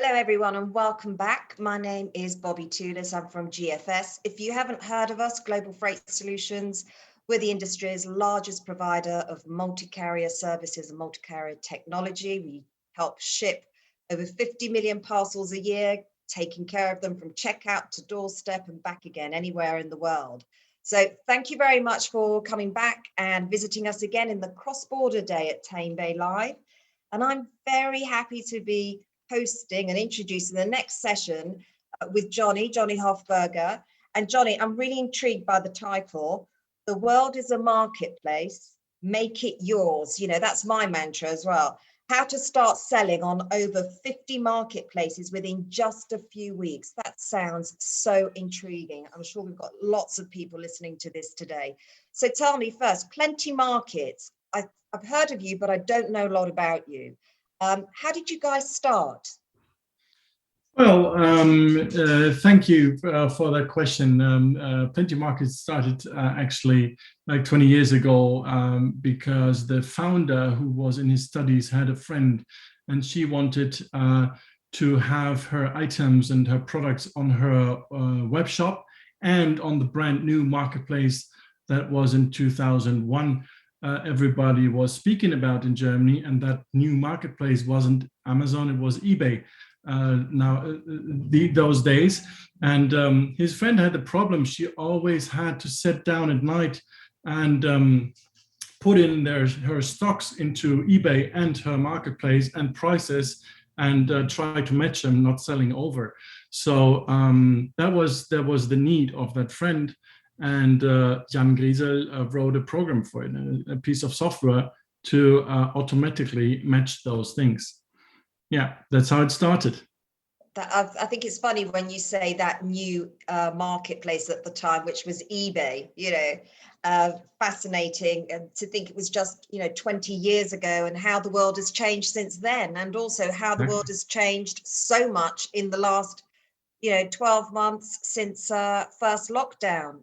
Hello, everyone, and welcome back. My name is Bobby Tulis. I'm from GFS. If you haven't heard of us, Global Freight Solutions, we're the industry's largest provider of multi-carrier services and multi-carrier technology. We help ship over 50 million parcels a year, taking care of them from checkout to doorstep and back again, anywhere in the world. So thank you very much for coming back and visiting us again in the cross-border day at Tamebay Live. And I'm very happy to be hosting and introducing the next session with Johnny Hofberger. And Johnny, I'm really intrigued by the title, The World is a Marketplace, Make It Yours. You know, that's my mantra as well. How to start selling on over 50 marketplaces within just a few weeks. That sounds so intriguing. I'm sure we've got lots of people listening to this today. So tell me first, Plenty Markets. I've heard of you, but I don't know a lot about you. How did you guys start? Well, thank you for that question. Plenty Markets started actually like 20 years ago because the founder, who was in his studies, had a friend, and she wanted to have her items and her products on her web shop and on the brand new marketplace that was in 2001. Everybody was speaking about in Germany, and that new marketplace wasn't Amazon, it was eBay those days. And his friend had the problem. She always had to sit down at night and put in her stocks into eBay and her marketplace and prices and try to match them, not selling over. So that was the need of that friend. And Jan Griesel wrote a program for it, a piece of software to automatically match those things. Yeah, that's how it started. I think it's funny when you say that new marketplace at the time, which was eBay, fascinating, and to think it was just, 20 years ago, and how the world has changed since then, and also how the world has changed so much in the last 12 months since first lockdown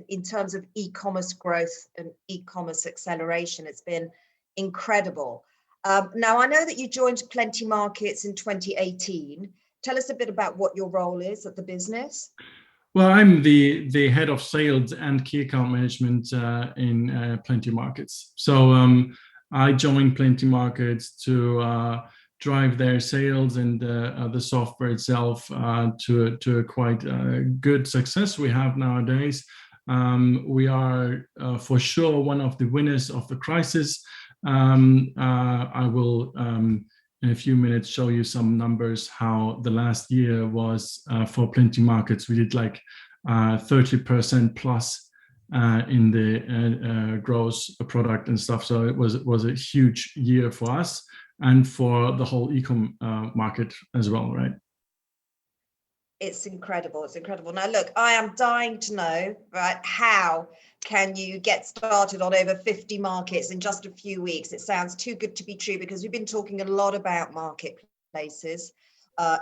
in terms of e-commerce growth and e-commerce acceleration. It's been incredible. Now, I know that you joined Plenty Markets in 2018. Tell us a bit about what your role is at the business. Well, I'm the head of sales and key account management in Plenty Markets. So I joined Plenty Markets to drive their sales and the software itself to a quite good success we have nowadays. We are for sure one of the winners of the crisis. I will in a few minutes show you some numbers how the last year was for Plenty Markets. We did like 30% plus in the gross product and stuff. So it was a huge year for us and for the whole e-com market as well, right? It's incredible. It's incredible. Now, look, I am dying to know, right, how can you get started on over 50 markets in just a few weeks? It sounds too good to be true, because we've been talking a lot about marketplaces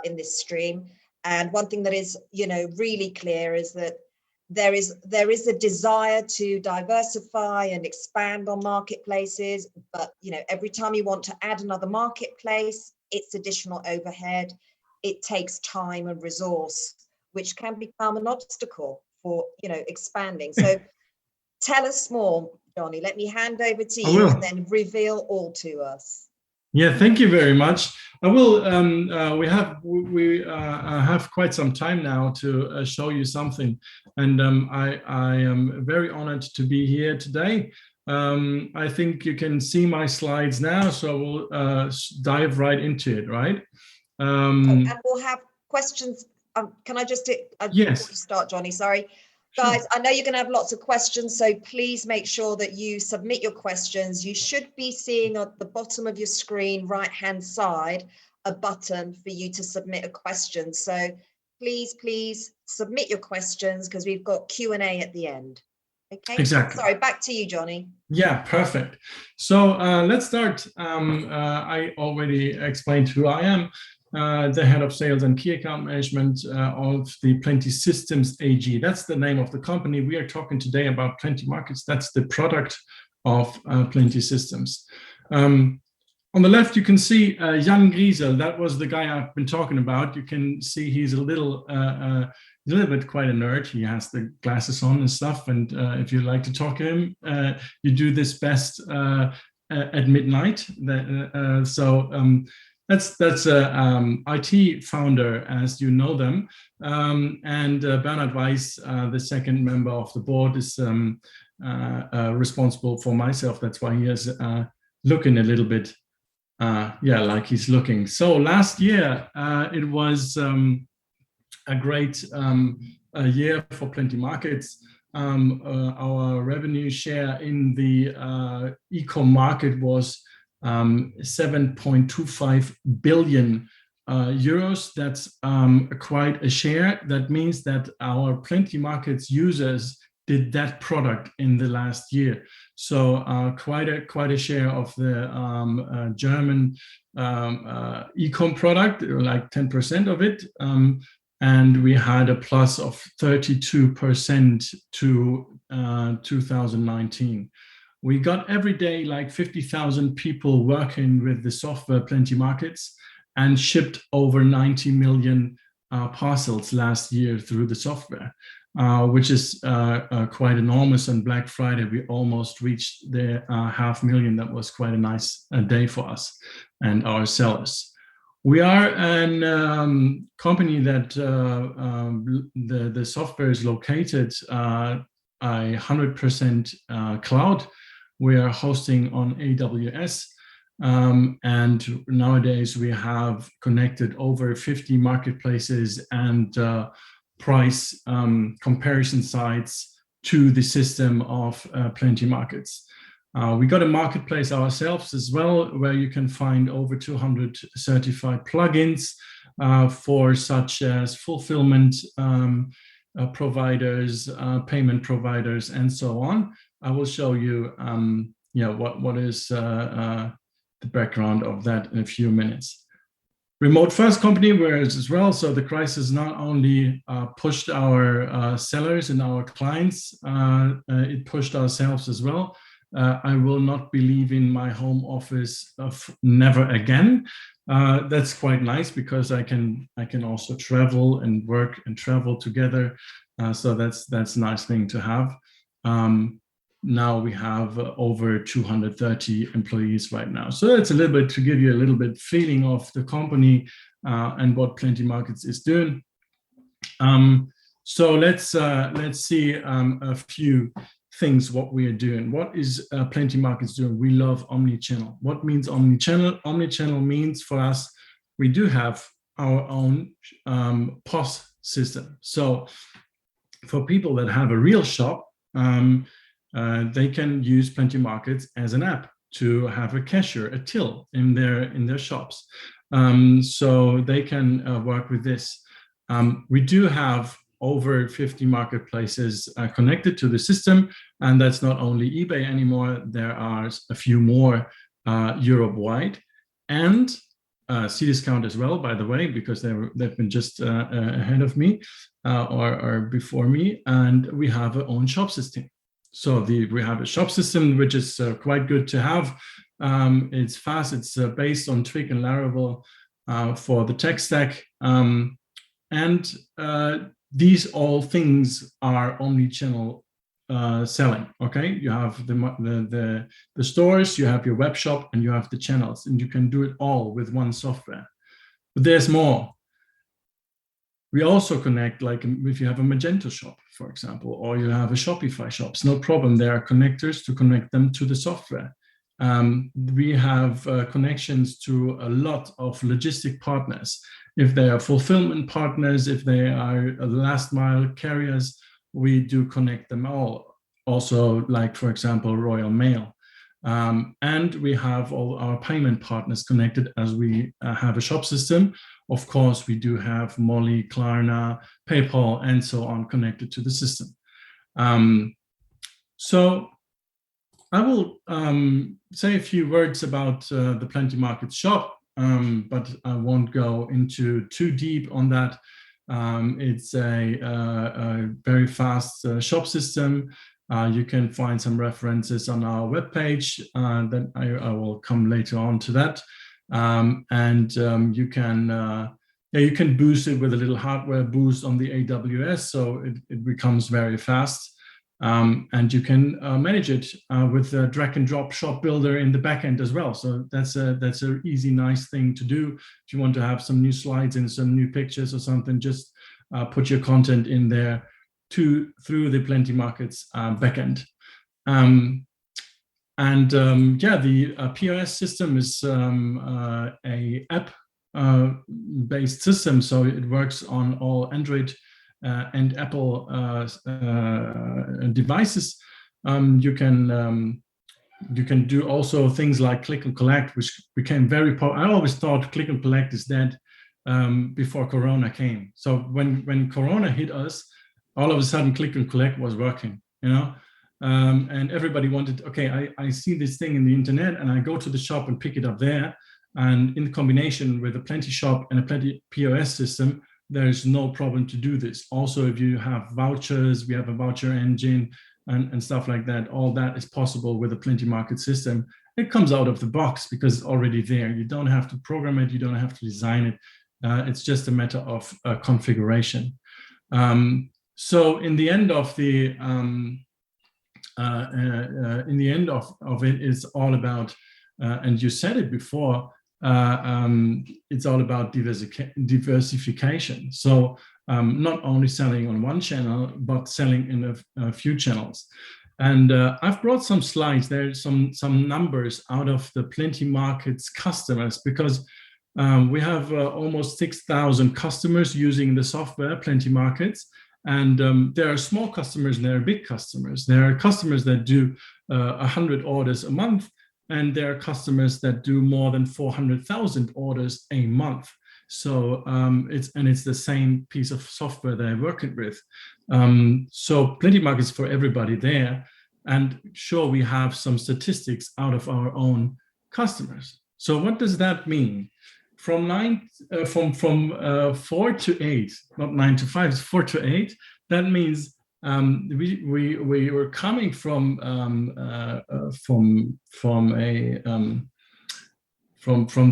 in this stream. And one thing that is, really clear is that there is a desire to diversify and expand on marketplaces. But, every time you want to add another marketplace, it's additional overhead. It takes time and resource, which can become an obstacle for, expanding. So tell us more, Johnny. Let me hand over to you and then reveal all to us. Yeah, thank you very much. I will. We have quite some time now to show you something, and I am very honored to be here today. I think you can see my slides now, so we'll dive right into it, right? And we'll have questions. Can I just yes. Before you start, Johnny? Sorry. Guys, sure. I know you're going to have lots of questions, so please make sure that you submit your questions. You should be seeing at the bottom of your screen, right-hand side, a button for you to submit a question. So please submit your questions, because we've got Q&A at the end. Okay. Exactly. Sorry, back to you, Johnny. Yeah, perfect. So let's start. I already explained who I am. The head of sales and key account management of the Plenty Systems AG. That's the name of the company. We are talking today about Plenty Markets. That's the product of Plenty Systems. On the left, you can see Jan Griesel. That was the guy I've been talking about. You can see he's a little bit quite a nerd. He has the glasses on and stuff. And if you like to talk to him, you do this best at midnight. That's a IT founder, as you know them. And Bernhard Weiss, the second member of the board, is responsible for myself. That's why he is looking a little bit like he's looking. So last year, it was a great year for Plenty Markets. Our revenue share in the e-com market was 7.25 billion euros. That's quite a share. That means that our Plenty Markets users did that product in the last year. So quite a share of the German e-com product, like 10% of it. And we had a plus of 32% to 2019. We got every day like 50,000 people working with the software Plenty Markets and shipped over 90 million parcels last year through the software. Which is quite enormous. On Black Friday, we almost reached the 500,000. That was quite a nice day for us and our sellers. We are a company that the software is located 100% cloud. We are hosting on AWS. And nowadays we have connected over 50 marketplaces and price comparison sites to the system of Plenty Markets. We got a marketplace ourselves as well, where you can find over 200 certified plugins for such as fulfillment providers, payment providers, and so on. I will show you, what is the background of that in a few minutes. Remote first company, whereas as well, so the crisis not only pushed our sellers and our clients, it pushed ourselves as well. I will not be leaving my home office never again. That's quite nice because I can also travel and work and travel together. So that's a nice thing to have. Now we have over 230 employees right now. So that's a little bit to give you a little bit feeling of the company and what Plenty Markets is doing. So let's see a few things what we are doing. What is Plenty Markets doing? We love omnichannel. What means omnichannel? Omnichannel means for us, we do have our own POS system. So for people that have a real shop, they can use Plenty Markets as an app to have a cashier, a till in their shops. So they can work with this. We do have over 50 marketplaces connected to the system, and that's not only eBay anymore. There are a few more Europe-wide, and Cdiscount as well, by the way, because they've been just ahead of me or before me, and we have our own shop system. So we have a shop system, which is quite good to have. It's fast. It's based on Twig and Laravel for the tech stack. And these all things are omnichannel selling. Okay, you have the stores, you have your web shop, and you have the channels, and you can do it all with one software. But there's more. We also connect, like if you have a Magento shop, for example, or you have a Shopify shop, it's no problem. There are connectors to connect them to the software. We have connections to a lot of logistic partners. If they are fulfillment partners, if they are last mile carriers, we do connect them all. Also, like, for example, Royal Mail. And we have all our payment partners connected as we have a shop system. Of course, we do have Molly, Klarna, PayPal, and so on connected to the system. So I will say a few words about the Plenty Markets shop, but I won't go into too deep on that. It's a very fast shop system. You can find some references on our webpage. Then I will come later on to that. You can boost it with a little hardware boost on the AWS, so it becomes very fast. And you can manage it with a drag and drop shop builder in the backend as well. So that's a easy, nice thing to do. If you want to have some new slides and some new pictures or something, just put your content in there through the Plenty Markets backend. The POS system is a app-based system, so it works on all Android and Apple devices. You can do also things like click and collect, which became very popular. I always thought click and collect is dead before Corona came. So when Corona hit us, all of a sudden click and collect was working, and everybody wanted, okay, I see this thing in the internet and I go to the shop and pick it up there. And in combination with a Plenty shop and a Plenty POS system, there's no problem to do this. Also, if you have vouchers, we have a voucher engine and stuff like that. All that is possible with a Plenty Market system. It comes out of the box because it's already there. You don't have to program it. You don't have to design it. It's just a matter of configuration. So in the end of it is all about, and you said it before, it's all about diversification. So not only selling on one channel, but selling in a few channels. And I've brought some slides. There's some numbers out of the Plenty Markets customers, because we have almost 6,000 customers using the software Plenty Markets. And there are small customers and there are big customers. There are customers that do 100 orders a month, and there are customers that do more than 400,000 orders a month. So it's the same piece of software they're working with. So Plenty Markets for everybody there. And sure, we have some statistics out of our own customers. So what does that mean? From 4 to 8, not 9 to 5, it's 4 to 8. That means we were coming from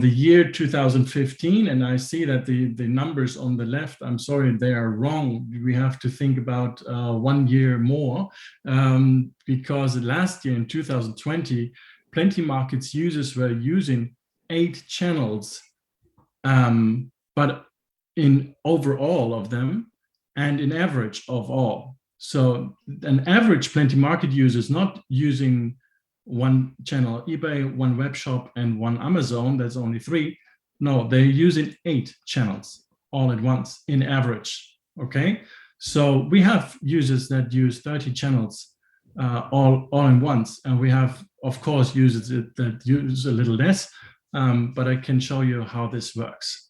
the year 2015, and I see that the numbers on the left, I'm sorry, they are wrong. We have to think about 1 year more, because last year in 2020, Plenty Markets users were using 8 channels. But in overall of them and in average of all. So an average Plenty Market user is not using one channel eBay, one web shop, and one Amazon. That's only 3. No, they're using 8 channels all at once in average. Okay, so we have users that use 30 channels all in once, and we have, of course, users that use a little less. But I can show you how this works.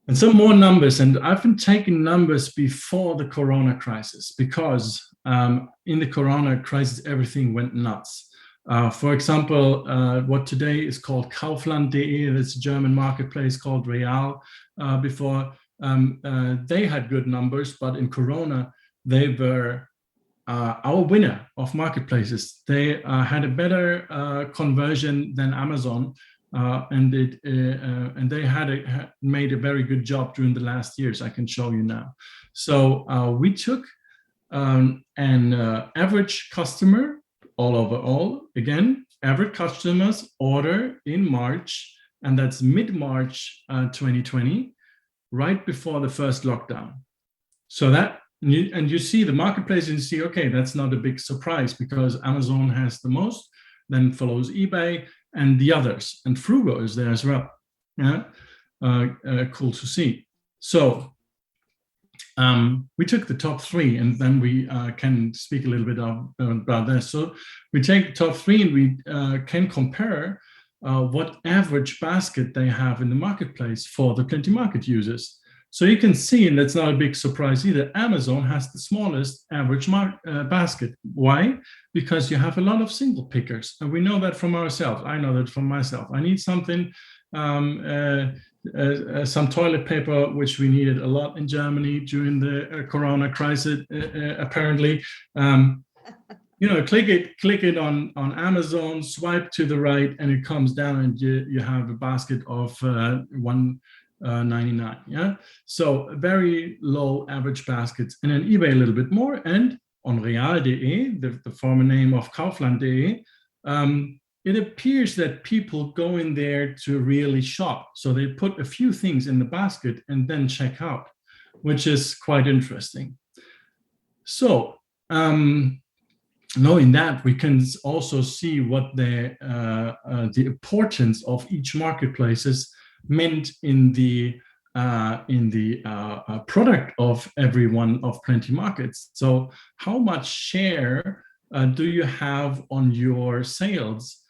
And some more numbers, and I've been taking numbers before the Corona crisis, because in the Corona crisis, everything went nuts. For example, what today is called Kaufland.de, that's a German marketplace called Real. Before, they had good numbers, but in Corona, they were our winner of marketplaces. They had a better conversion than Amazon, and they had made a very good job during the last years. I can show you now. So we took an average customer all again, average customers order in March, and that's mid-March 2020, right before the first lockdown. So that, and you see the marketplace, and you see, okay, that's not a big surprise because Amazon has the most, then follows eBay and the others, and Frugo is there as well. Yeah, cool to see. So we took the top 3, and then we can speak a little bit about this. So we take the top 3, and we can compare what average basket they have in the marketplace for the Plenty Market users. So you can see, and that's not a big surprise either, Amazon has the smallest average basket. Why? Because you have a lot of single pickers. And we know that from ourselves. I know that from myself. I need something, some toilet paper, which we needed a lot in Germany during the Corona crisis, apparently. Click it on Amazon, swipe to the right, and it comes down, and you have a basket of $1.99. Yeah, so very low average baskets, and then eBay a little bit more, and on real.de, the former name of Kaufland.de, it appears that people go in there to really shop. So they put a few things in the basket and then check out, which is quite interesting. So knowing that, we can also see what the importance of each marketplaces meant in the product of every one of Plenty Markets. So how much share do you have on your sales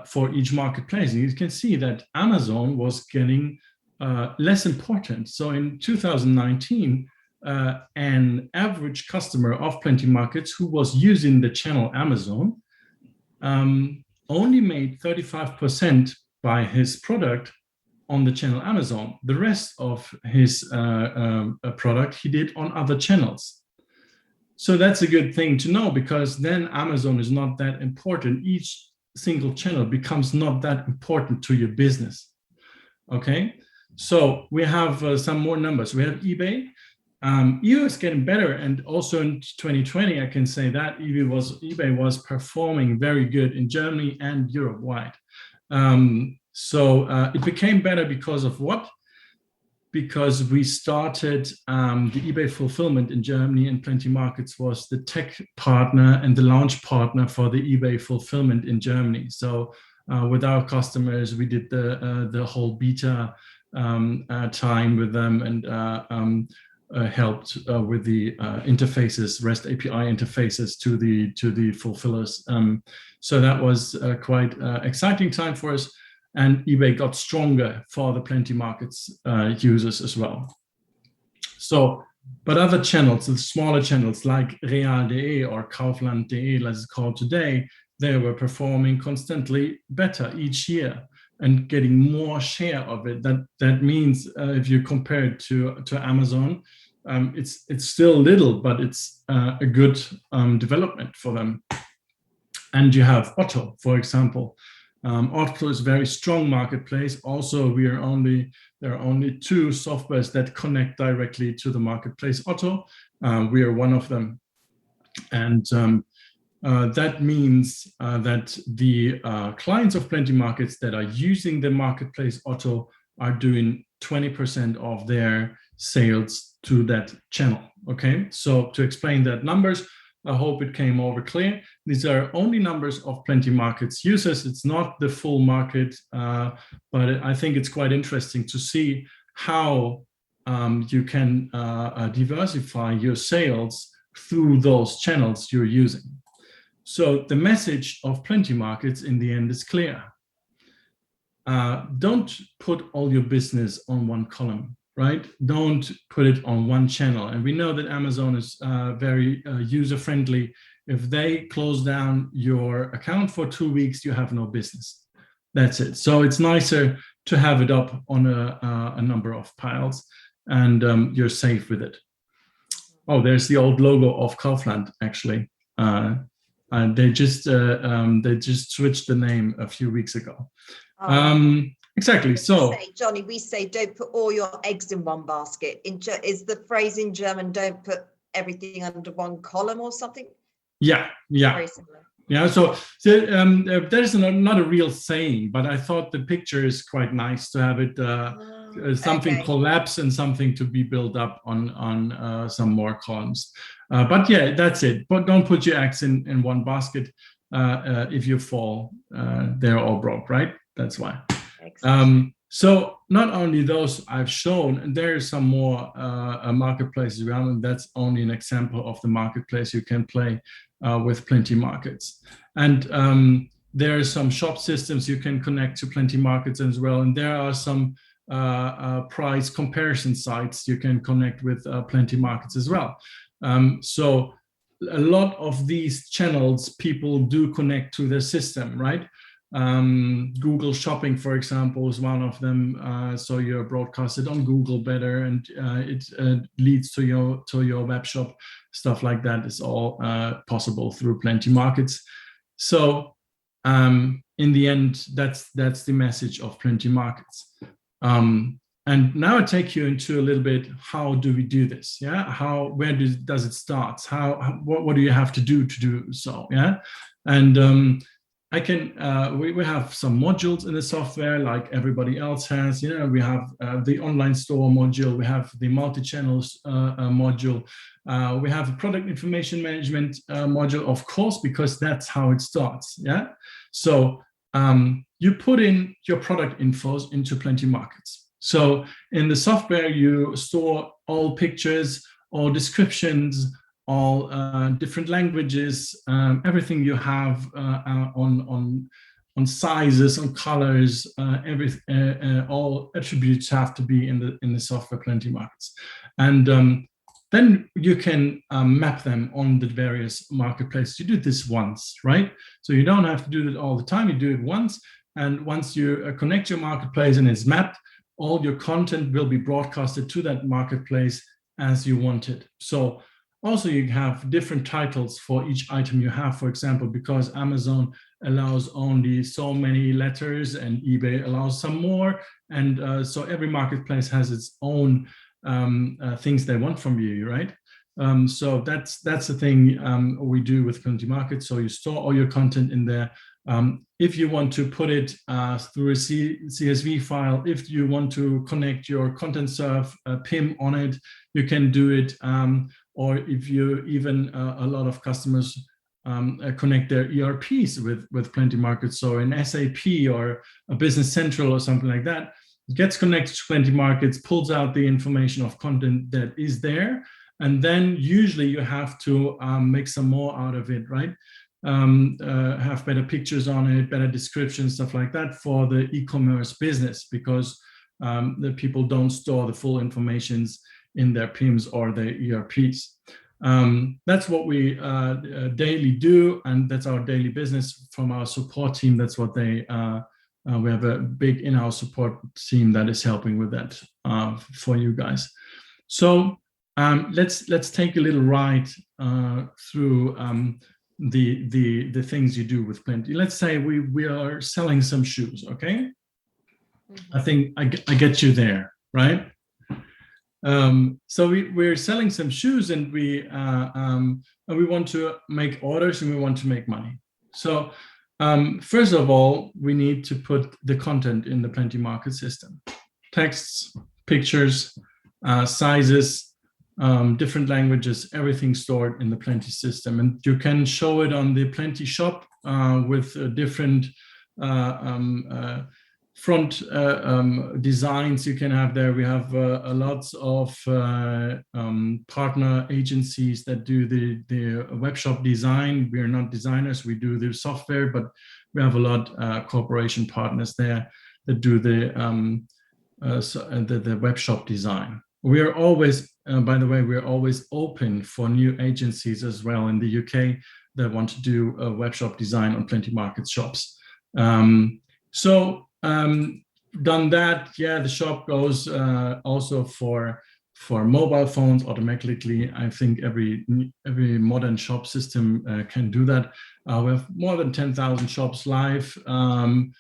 for each marketplace? And you can see that Amazon was getting less important. So in 2019, an average customer of Plenty Markets who was using the channel Amazon only made 35% by his product on the channel Amazon. The rest of his product he did on other channels. So that's a good thing to know, because then Amazon is not that important. Each single channel becomes not that important to your business. Okay, so we have some more numbers. We have eBay. eBay is getting better, and also in 2020, I can say that eBay was performing very good in Germany and Europe wide. So it became better because of what? Because we started the eBay fulfillment in Germany, and Plenty Markets was the tech partner and the launch partner for the eBay fulfillment in Germany. So with our customers, we did the whole beta time with them, and helped with the interfaces, REST API interfaces to the fulfillers. So that was quite exciting time for us, and eBay got stronger for the Plenty Markets users as well. So, but other channels, the smaller channels like real.de or Kaufland.de, let's call it today, they were performing constantly better each year and getting more share of it. That means if you compare it to Amazon, it's still little, but it's a good development for them. And you have Otto, for example. Otto is a very strong marketplace. Also, there are only 2 softwares that connect directly to the marketplace Otto. We are one of them, and that means that the clients of Plenty Markets that are using the marketplace Otto are doing 20% of their sales to that channel. Okay, so to explain that numbers, I hope it came over clear. These are only numbers of Plenty Markets users. It's not the full market, but I think it's quite interesting to see how you can diversify your sales through those channels you're using. So the message of Plenty Markets in the end is clear. Don't put all your business on one column, right? Don't put it on one channel. And we know that Amazon is very user-friendly. If they close down your account for 2 weeks, you have no business. That's it. So it's nicer to have it up on a number of piles, and you're safe with it. Oh, there's the old logo of Kaufland, actually. They just switched the name a few weeks ago. Exactly. So, Johnny, we say don't put all your eggs in one basket. Is the phrase in German, don't put everything under one column or something? Yeah. Very similar. Yeah, so there's not a real saying, but I thought the picture is quite nice to have it something collapse and something to be built up on some more columns. But yeah, that's it. But don't put your eggs in one basket. If you fall, they're all broke, right? That's why. So not only those I've shown, and there are some more marketplaces around, and that's only an example of the marketplace you can play with Plenty Markets. And there are some shop systems you can connect to Plenty Markets as well. And there are some price comparison sites, you can connect with Plenty Markets as well. So a lot of these channels, people do connect to their system, right? Google Shopping, for example, is one of them. So you're broadcasted on Google better, and it leads to your web shop. Stuff like that is all possible through Plenty Markets. So in the end, that's the message of Plenty Markets. And now I take you into a little bit, how do we do this? Yeah, where does it start? What do you have to do so? Yeah, and I can we have some modules in the software like everybody else has. You know, we have the online store module, we have the multi-channels module, we have a product information management module, of course, because that's how it starts. Yeah, so you put in your product infos into Plenty Markets. So in the software, you store all pictures, all descriptions, all different languages, everything you have on sizes, on colors, all attributes have to be in the software Plenty Markets, and then you can map them on the various marketplaces. You do this once, right? So you don't have to do it all the time. You do it once, and once you connect your marketplace and it's mapped, all your content will be broadcasted to that marketplace as you want it. So also you have different titles for each item you have, for example, because Amazon allows only so many letters and eBay allows some more. And so every marketplace has its own things they want from you, right? So that's the thing we do with Plenty Markets. So you store all your content in there. If you want to put it through a CSV file, if you want to connect your content serve PIM on it, you can do it. Or if you even, a lot of customers connect their ERPs with Plenty Markets. So in SAP or a Business Central or something like that, it gets connected to Plenty Markets, pulls out the information of content that is there. And then usually you have to make some more out of it, right? Have better pictures on it, better descriptions, stuff like that for the e-commerce business, because the people don't store the full informations in their PIMs or their ERPs. That's what we daily do, and that's our daily business from our support team. That's what they, we have a big in-house support team that is helping with that for you guys. So let's take a little ride through the things you do with Plenty. Let's say we are selling some shoes, okay? Mm-hmm. I think I get you there, right? So we're selling some shoes, and we want to make orders and we want to make money. So first of all, we need to put the content in the Plenty Market system: texts, pictures, sizes, different languages, everything stored in the Plenty system. And you can show it on the Plenty shop with different front designs you can have there. We have lots of partner agencies that do the web shop design. We are not designers, we do the software, but we have a lot corporation partners there that do the web shop design. We are always, by the way, we're always open for new agencies as well in the UK that want to do a web shop design on Plenty Market shops. Done that, yeah, the shop goes also for mobile phones automatically. I think every modern shop system can do that. We have more than 10,000 shops live, and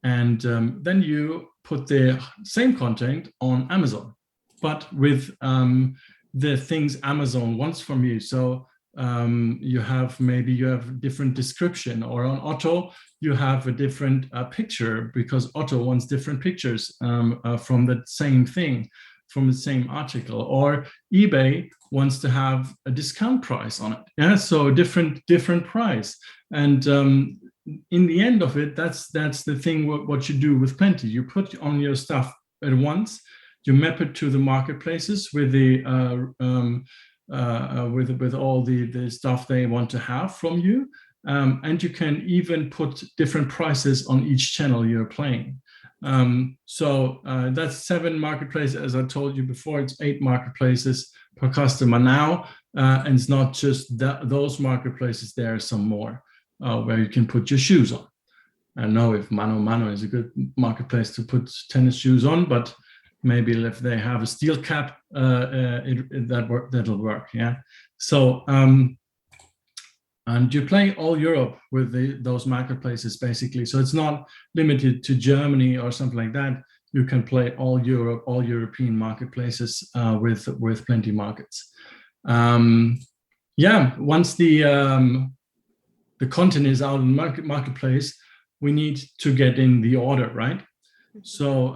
then you put the same content on Amazon, but with the things Amazon wants from you. So you have different description, or on Otto you have a different picture, because Otto wants different pictures from the same thing, from the same article. Or eBay wants to have a discount price on it, yeah, so different price. And in the end of it, that's the thing. What you do with Plenty, you put on your stuff at once, you map it to the marketplaces with the with all the stuff they want to have from you, and you can even put different prices on each channel you're playing. That's 7 marketplaces. As I told you before, it's 8 marketplaces per customer now. And it's not just those marketplaces, there are some more where you can put your shoes on. I don't know if Mano Mano is a good marketplace to put tennis shoes on, but maybe if they have a steel cap, that'll work. Yeah. So, and you play all Europe with those marketplaces, basically. So it's not limited to Germany or something like that. You can play all Europe, all European marketplaces with Plenty Markets. Once the content is out in marketplace, we need to get in the order, right? So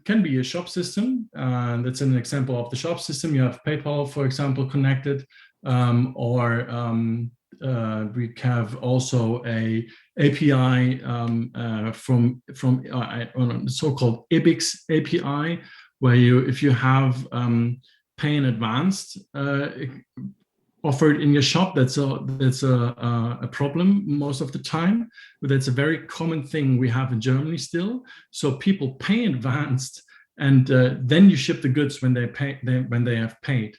can be a shop system. That's an example of the shop system. You have PayPal, for example, connected, we have also a API from so-called IBIX API, where if you have pay in advance offered in your shop, that's a problem most of the time, but that's a very common thing we have in Germany still. So people pay in advance, and then you ship the goods when they have paid.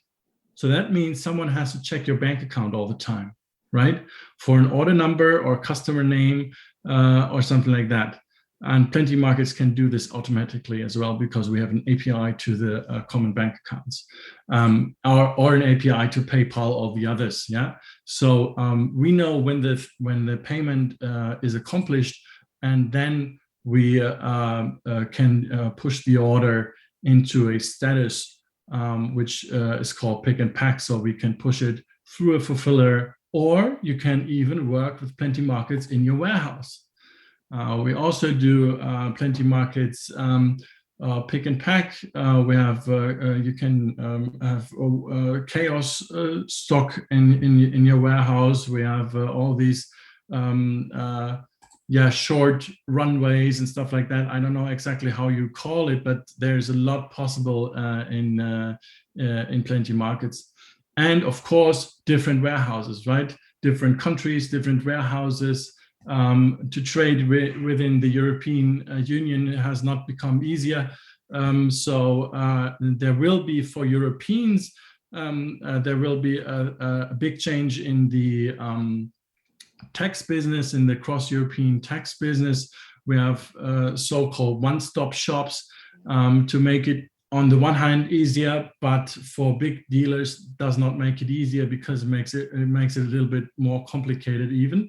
So that means someone has to check your bank account all the time, right? For an order number or customer name or something like that. And Plenty Markets can do this automatically as well, because we have an API to the common bank accounts, or an API to PayPal or the others. Yeah. So we know when the payment is accomplished, and then we can push the order into a status, which is called pick and pack. So we can push it through a fulfiller, or you can even work with Plenty Markets in your warehouse. We also do Plenty Markets pick and pack. We have you can have chaos stock in your warehouse. We have all these short runways and stuff like that. I don't know exactly how you call it, but there's a lot possible in Plenty Markets. And of course, different warehouses, right? Different countries, different warehouses. To trade within the European Union has not become easier. So there will be, for Europeans, there will be a big change in the tax business, in the cross-European tax business. We have so-called one-stop shops to make it, on the one hand, easier, but for big dealers does not make it easier, because it makes it a little bit more complicated even.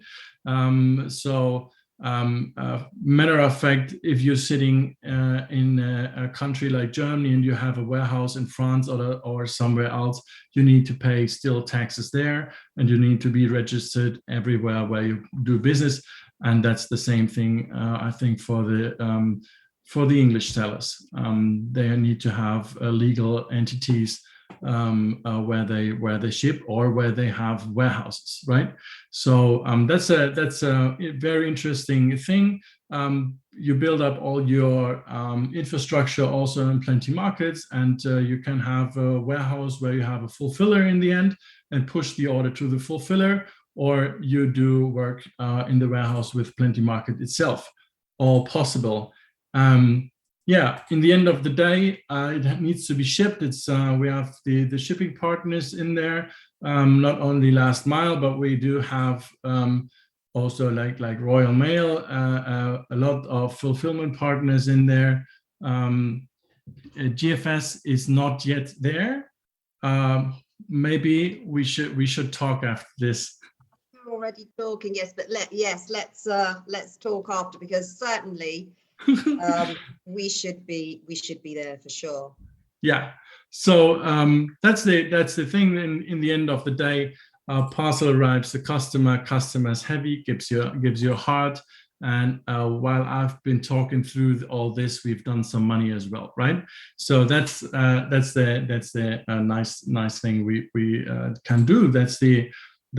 Matter of fact, if you're sitting in a country like Germany and you have a warehouse in France or somewhere else, you need to pay still taxes there, and you need to be registered everywhere where you do business. And that's the same thing, I think, for the English sellers. They need to have legal entities where they ship, or where they have warehouses, right? So that's a very interesting thing. You build up all your infrastructure also in Plenty Markets, and you can have a warehouse where you have a fulfiller in the end and push the order to the fulfiller, or you do work in the warehouse with Plenty Market itself. All possible. In the end of the day, it needs to be shipped. We have the shipping partners in there, not only last mile, but we do have also like Royal Mail, a lot of fulfillment partners in there. GFS is not yet there. Maybe we should talk after this. We're already talking, yes, but let's talk after, because certainly we should be there for sure. Yeah. So that's the thing. In the end of the day, parcel arrives the customer's happy, gives you a heart. And while I've been talking through all this, we've done some money as well, right? So that's the nice thing we can do. That's the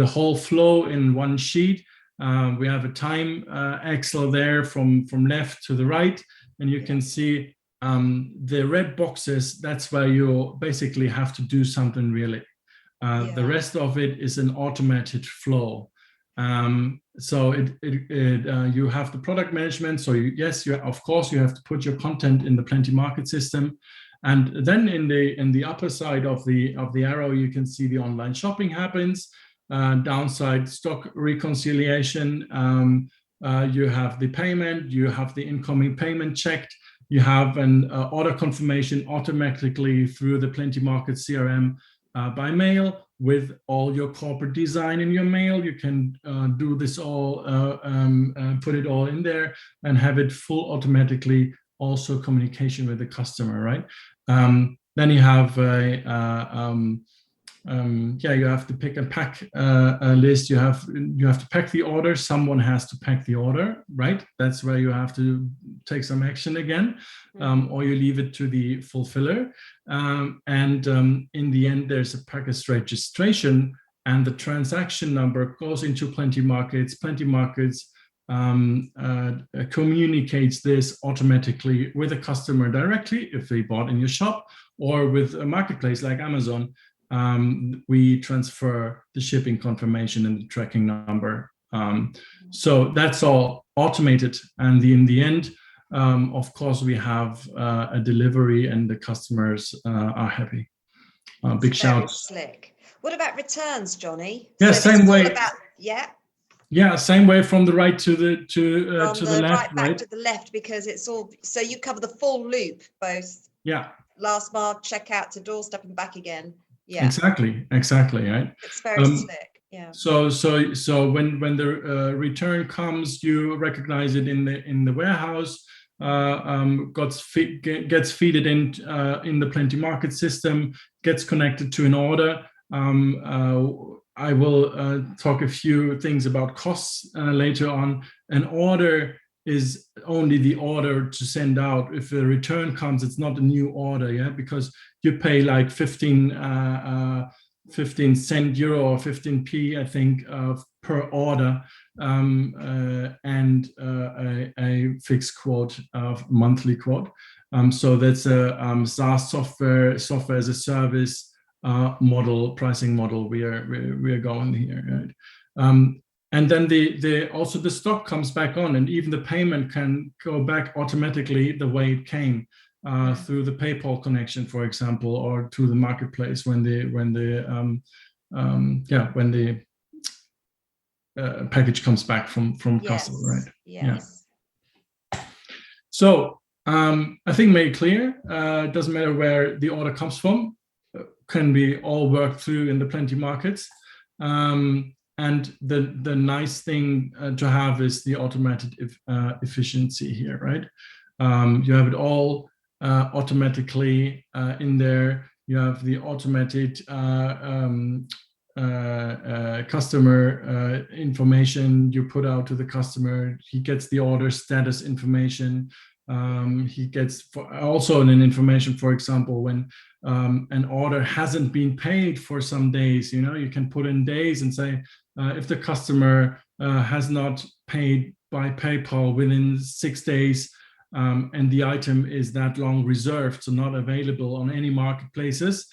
whole flow in one sheet. We have a time Excel there from left to the right, and you can see the red boxes. That's where you basically have to do something really. The rest of it is an automated flow. So you have the product management. So of course you have to put your content in the Plenty Market system, and then in the upper side of the arrow you can see the online shopping happens. Downside, stock reconciliation. You have the payment. You have the incoming payment checked. You have an order confirmation automatically through the Plenty Market CRM by mail. With all your corporate design in your mail, you can do this all, put it all in there and have it full automatically, also communication with the customer, right? Then you have you have to pick and pack list. You have to pack the order. Someone has to pack the order, right? That's where you have to take some action again, or you leave it to the fulfiller. In the end, there's a package registration, and the transaction number goes into Plenty Markets. Plenty Markets communicates this automatically with a customer directly if they bought in your shop, or with a marketplace like Amazon. We transfer the shipping confirmation and the tracking number. So that's all automated. And in the end, of course, we have a delivery and the customers are happy. Big shout. Slick. What about returns, Johnny? Yeah, so same way. Yeah, same way from the right to the left, right back to the left, because it's all, so you cover the full loop, both last mile, checkout to doorstep and back again. Yeah, exactly, right? It's very slick. Yeah. So when the return comes, you recognize it in the warehouse. Gets feeded in the Plenty Market system, gets connected to an order. I will talk a few things about costs later on. An order is only the order to send out. If a return comes, it's not a new order, because you pay like 15 cent euro or 15p, I think, per order, and a fixed quote of monthly quote. So that's a SaaS software as a service pricing model we are going here, right? And then also the stock comes back on, and even the payment can go back automatically the way it came, through the PayPal connection, for example, or to the marketplace when the package comes back from customer, right? Yes. Yeah. So I think made it clear. It doesn't matter where the order comes from, can be all worked through in the Plenty Markets. And the nice thing to have is the automated efficiency here, right? You have it all automatically in there. You have the automated customer information you put out to the customer. He gets the order status information. He gets also an information, for example, when an order hasn't been paid for some days, you can put in days and say, if the customer has not paid by PayPal within 6 days, and the item is that long reserved, so not available on any marketplaces,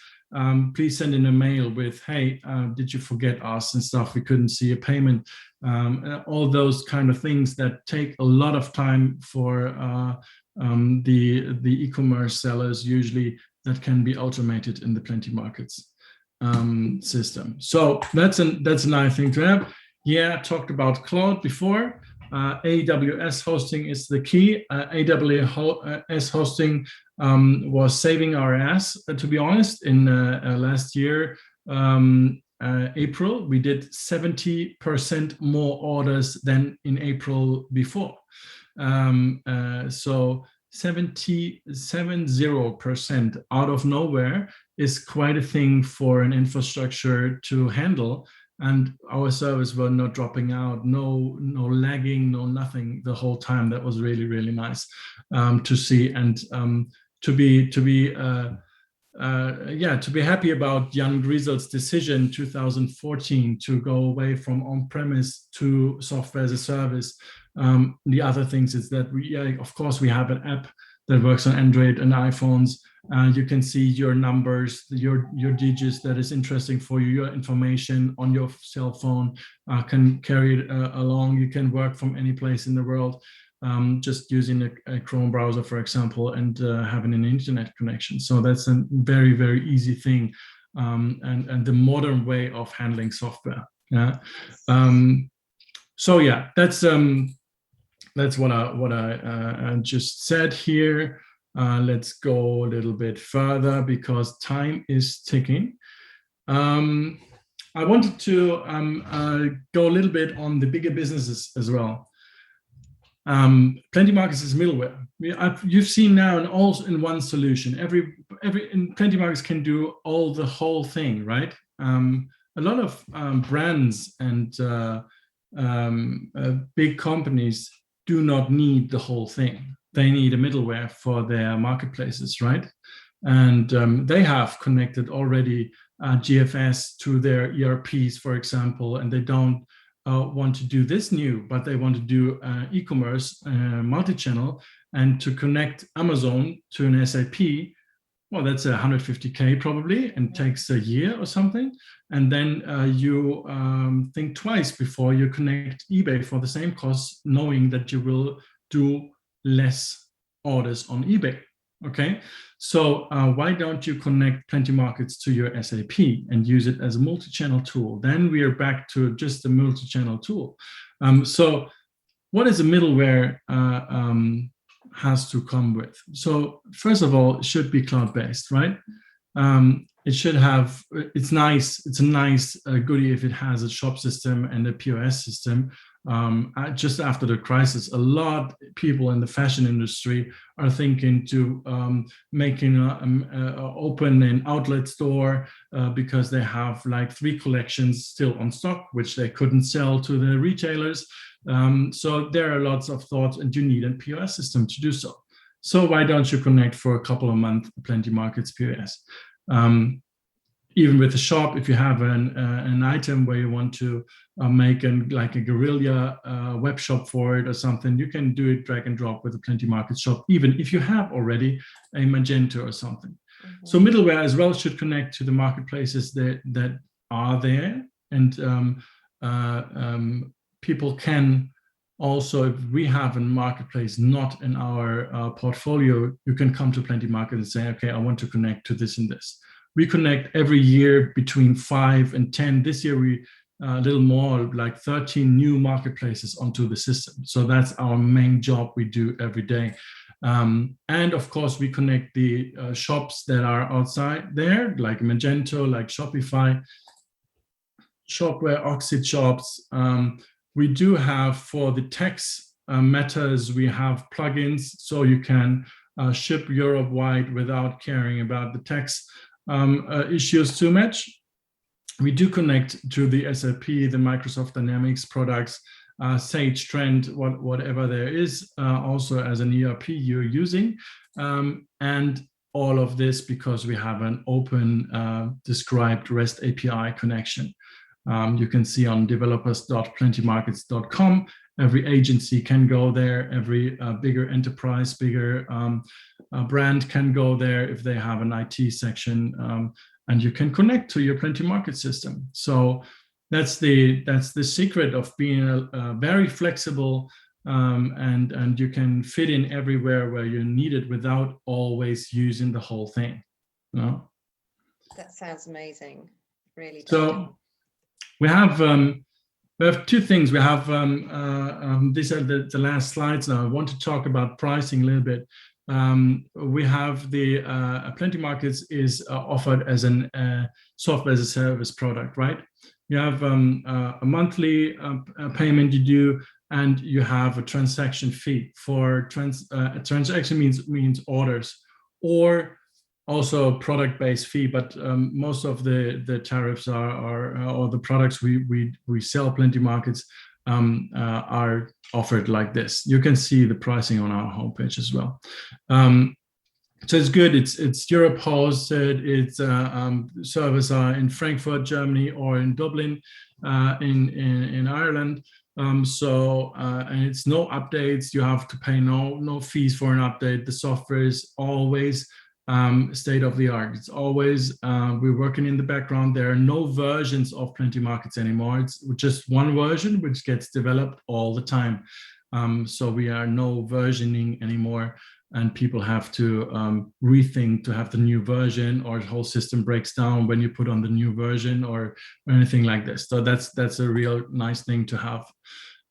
please send in a mail with, hey, did you forget us and stuff? We couldn't see a payment. All those kind of things that take a lot of time for the e-commerce sellers usually, that can be automated in the Plenty Markets system. So that's a nice thing to have. I talked about cloud before. AWS hosting is the key. AWS hosting was saving our ass, to be honest. In last year, April, we did 70% more orders than in April before. So 70% out of nowhere is quite a thing for an infrastructure to handle. And our service were not dropping out, no lagging, no nothing the whole time. That was really, really nice to see, and to be happy about Jan Griesel's decision 2014 to go away from on-premise to software as a service. The other things is that of course we have an app that works on Android and iPhones. You can see your numbers, your digits that is interesting for you, your information on your cell phone, can carry it along. You can work from any place in the world, just using a Chrome browser, for example, and having an internet connection. So that's a very, very easy thing, and the modern way of handling software. Yeah. So yeah, that's what I just said here. Let's go a little bit further because time is ticking. I wanted to go a little bit on the bigger businesses as well. Plenty Markets is middleware. You've seen now in one solution. Every Plenty Markets can do the whole thing, right? A lot of brands and big companies do not need the whole thing. They need a middleware for their marketplaces, right? And they have connected already GFS to their ERPs, for example, and they don't want to do this new, but they want to do e-commerce, multi-channel, and to connect Amazon to an SAP. Well, that's 150K probably, and takes a year or something. And then you think twice before you connect eBay for the same cost, knowing that you will do less orders on eBay. Okay, so why don't you connect Plenty Markets to your SAP and use it as a multi-channel tool? Then we are back to just a multi-channel tool. So what is a middleware has to come with? So first of all, it should be cloud-based, right? It should have, it's a nice goodie if it has a shop system and a POS system. Just after the crisis, a lot of people in the fashion industry are thinking to making open an outlet store because they have like 3 collections still on stock, which they couldn't sell to the retailers. So there are lots of thoughts, and you need a POS system to do so. So why don't you connect for a couple of months Plenty Markets POS? Even with the shop, if you have an item where you want to make like a guerrilla web shop for it or something, you can do it drag and drop with a Plenty Market shop, even if you have already a Magento or something. Mm-hmm. So middleware as well should connect to the marketplaces that are there, and people can also, if we have a marketplace not in our portfolio, you can come to Plenty Market and say, okay, I want to connect to this and this. We connect every year between 5 and 10. This year we a little more, like 13 new marketplaces onto the system. So that's our main job we do every day. And of course, we connect the shops that are outside there, like Magento, like Shopify, Shopware, Oxid shops. We do have, for the tax matters, we have plugins, so you can ship Europe-wide without caring about the tax issues too much. We do connect to the SAP, the Microsoft Dynamics products, Sage, Trend, whatever there is, also as an ERP you're using, and all of this because we have an open described REST API connection. You can see on developers.plentymarkets.com, every agency can go there, every bigger enterprise, bigger brand can go there if they have an IT section, and you can connect to your Plenty Market system. So that's the secret of being very flexible, and you can fit in everywhere where you need it without always using the whole thing. No? That sounds amazing. Really. So we have 2 things. We have these are the last slides now. I want to talk about pricing a little bit. We have the Plenty Markets is offered as an software as a service product, right? You have a monthly payment you do, and you have a transaction fee. For transaction means orders, or also product-based fee, but most of the tariffs are or the products we sell Plenty Markets are offered like this. You can see the pricing on our homepage as well. So it's good. It's Europe hosted. It's servers are in Frankfurt, Germany, or in Dublin, in Ireland. And it's no updates. You have to pay no fees for an update. The software is always state of the art. It's always, we're working in the background. There are no versions of Plenty Markets anymore. It's just one version which gets developed all the time. So we are no versioning anymore, and people have to rethink to have the new version, or the whole system breaks down when you put on the new version or anything like this. So that's a real nice thing to have.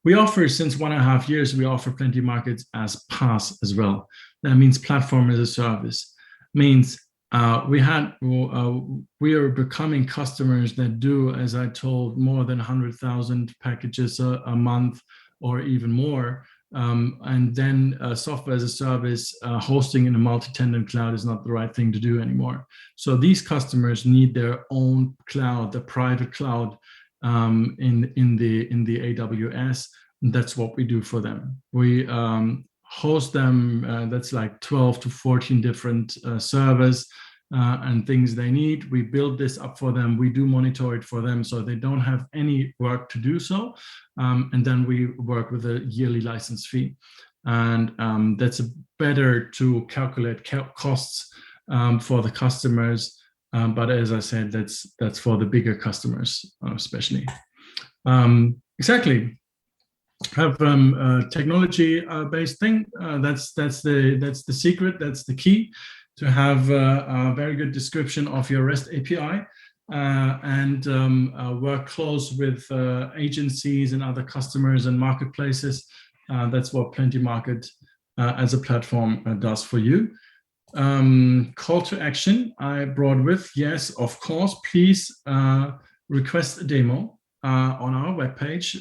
We offer, since 1.5 years, we offer Plenty Markets as PaaS as well. That means platform as a service. Means we are becoming customers that do, as I told, more than 100,000 packages a month or even more. And then software as a service, hosting in a multi-tenant cloud is not the right thing to do anymore. So these customers need their own cloud, the private cloud, in the AWS. And that's what we do for them. We host them. That's like 12 to 14 different servers and things they need. We build this up for them. We do monitor it for them, so they don't have any work to do so. And then we work with a yearly license fee. And that's better to calculate costs for the customers. But as I said, that's for the bigger customers, especially. Exactly. Have a technology-based thing. That's the secret. That's the key, to have a very good description of your REST API and work close with agencies and other customers and marketplaces. That's what Plenty Market as a platform does for you. Call to action I brought with, yes, of course, please request a demo on our webpage.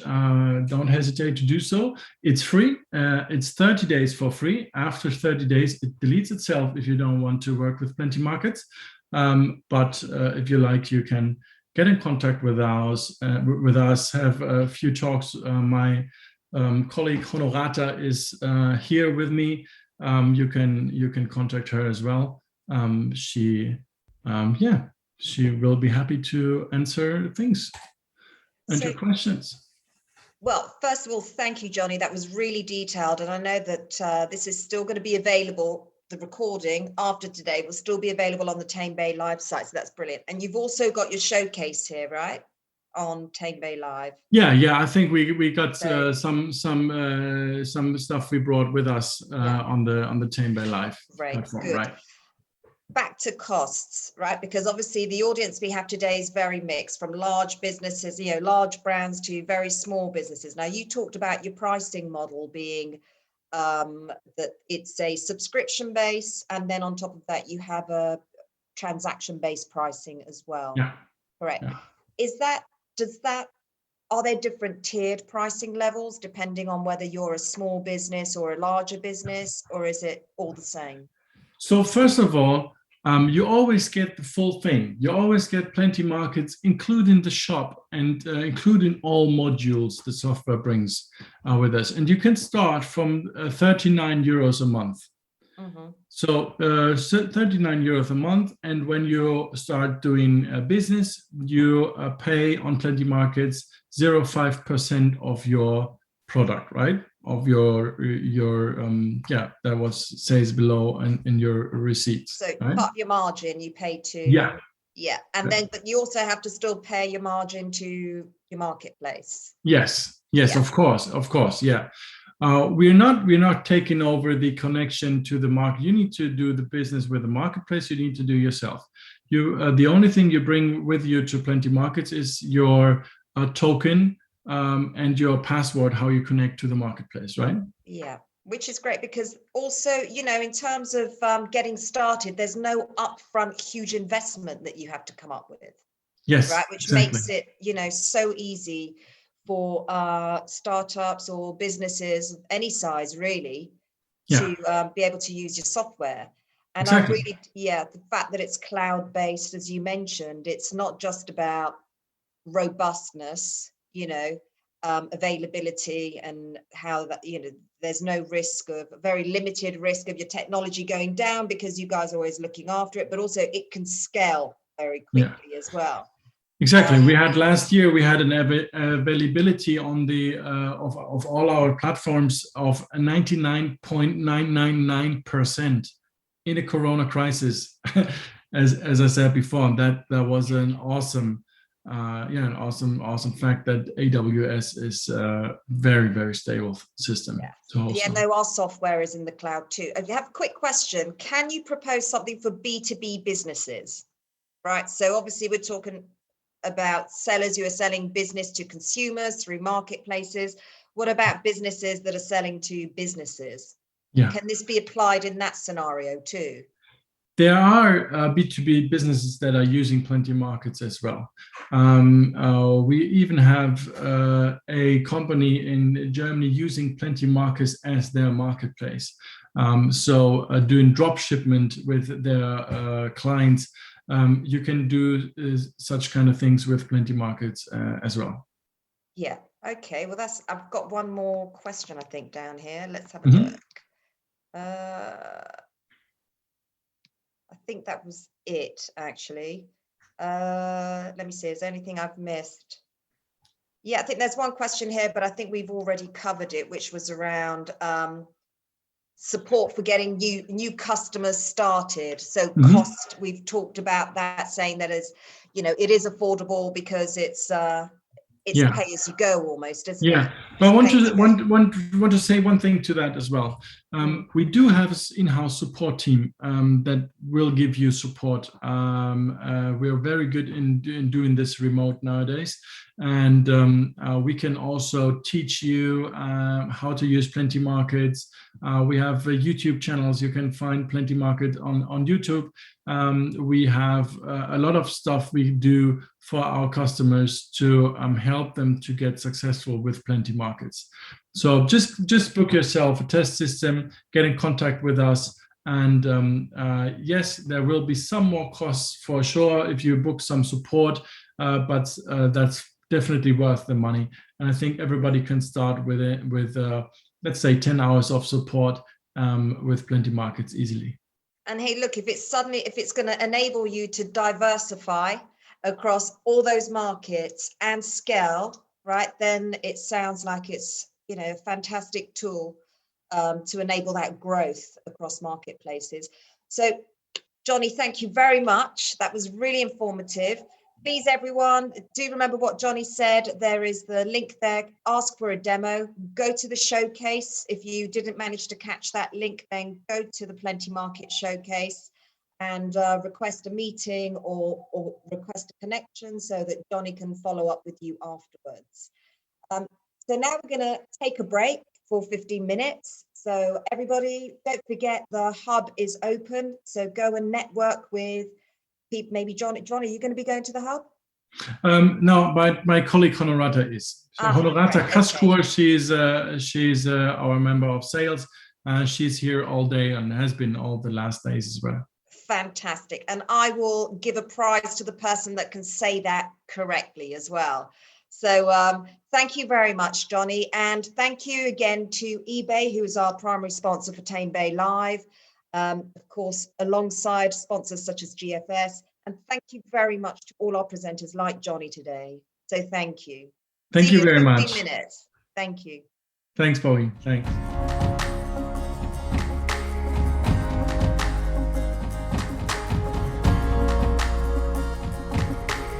Don't hesitate to do so. It's free. It's 30 days for free. After 30 days, it deletes itself if you don't want to work with Plenty Markets. But if you like, you can get in contact with us, have a few talks. My colleague Honorata is here with me. You can contact her as well. She will be happy to answer things and your questions. Well, first of all, thank you, Johnny. That was really detailed. And I know that this is still going to be available. The recording after today will still be available on the Tamebay Live site. So that's brilliant. And you've also got your showcase here, right? On Tamebay Live. Yeah. I think we got some stuff we brought with us on the Tamebay Live platform, good. right? Back to costs, right? Because obviously the audience we have today is very mixed, from large businesses, large brands, to very small businesses. Now, you talked about your pricing model being that it's a subscription base, and then on top of that you have a transaction-based pricing as well. Yeah. Correct. Yeah. Are there different tiered pricing levels depending on whether you're a small business or a larger business, or is it all the same? So first of all, you always get the full thing. You always get Plenty Markets, including the shop and including all modules the software brings with us. And you can start from 39 euros a month. Mm-hmm. So 39 euros a month. And when you start doing business, you pay on Plenty Markets 0.5% of your product, right? Of your that was says below in your receipt. So right? Part of your margin you pay to and then but you also have to still pay your margin to your marketplace. Yes, of course, yeah. We're not taking over the connection to the market. You need to do the business with the marketplace. You need to do yourself. The only thing you bring with you to Plenty Markets is your token and your password, how you connect to the marketplace, right? Yeah, which is great, because also, in terms of getting started, there's no upfront huge investment that you have to come up with. Yes, right, which makes it, so easy for startups or businesses any size, really, to be able to use your software. And I really, the fact that it's cloud-based, as you mentioned, it's not just about robustness, availability, and how that, there's no very limited risk of your technology going down, because you guys are always looking after it, but also it can scale very quickly as well. Exactly. We had last year, we had an availability on the of all our platforms of 99.999%. in a Corona crisis, as I said before, that was an awesome, an awesome fact that AWS is a very, very stable system to host. Yeah, no, our software is in the cloud too. I have a quick question. Can you propose something for B2B businesses? Right. So obviously we're talking about sellers who are selling business to consumers through marketplaces. What about businesses that are selling to businesses? Yeah. Can this be applied in that scenario too? There are B2B businesses that are using Plenty Markets as well. We even have a company in Germany using Plenty Markets as their marketplace. So doing drop shipment with their clients. You can do such kind of things with Plenty Markets as well. Yeah. Okay. Well, I've got one more question, I think, down here. Let's have a look. I think that was it, actually. Let me see. Is there anything I've missed? Yeah, I think there's one question here, but I think we've already covered it, which was around support for getting new customers started. So cost, we've talked about that, saying that is, it is affordable because it's pay as you go almost, isn't it? But I want to say one thing to that as well. We do have an in-house support team that will give you support. We're very good in doing this remote nowadays. And we can also teach you how to use Plenty Markets. We have YouTube channels. You can find Plenty Market on YouTube. We have a lot of stuff we do for our customers to help them to get successful with Plenty Markets. So just book yourself a test system, get in contact with us. And yes, there will be some more costs for sure if you book some support, but that's definitely worth the money. And I think everybody can start with it with let's say 10 hours of support with Plenty Markets easily. And hey, look, if it's going to enable you to diversify across all those markets and scale, right, then it sounds like it's, a fantastic tool to enable that growth across marketplaces. So, Johnny, thank you very much. That was really informative. Please, everyone, do remember what Johnny said. There is the link there. Ask for a demo. Go to the showcase. If you didn't manage to catch that link, then go to the Plenty Market showcase and request a meeting or request a connection so that Johnny can follow up with you afterwards. So now we're going to take a break for 15 minutes. So everybody, don't forget the hub is open. So go and network with people. Maybe Johnny, are you going to be going to the hub? No, my colleague Honorata is. So Honorata Kaskur, she's our member of sales. She's here all day and has been all the last days as well. Fantastic. And I will give a prize to the person that can say that correctly as well. So thank you very much, Johnny. And thank you again to eBay, who is our primary sponsor for Tamebay Live. Of course, alongside sponsors such as GFS. And thank you very much to all our presenters like Johnny today. So thank you. Thank you very much. Minutes. Thank you. Thanks, Bobby. Thanks.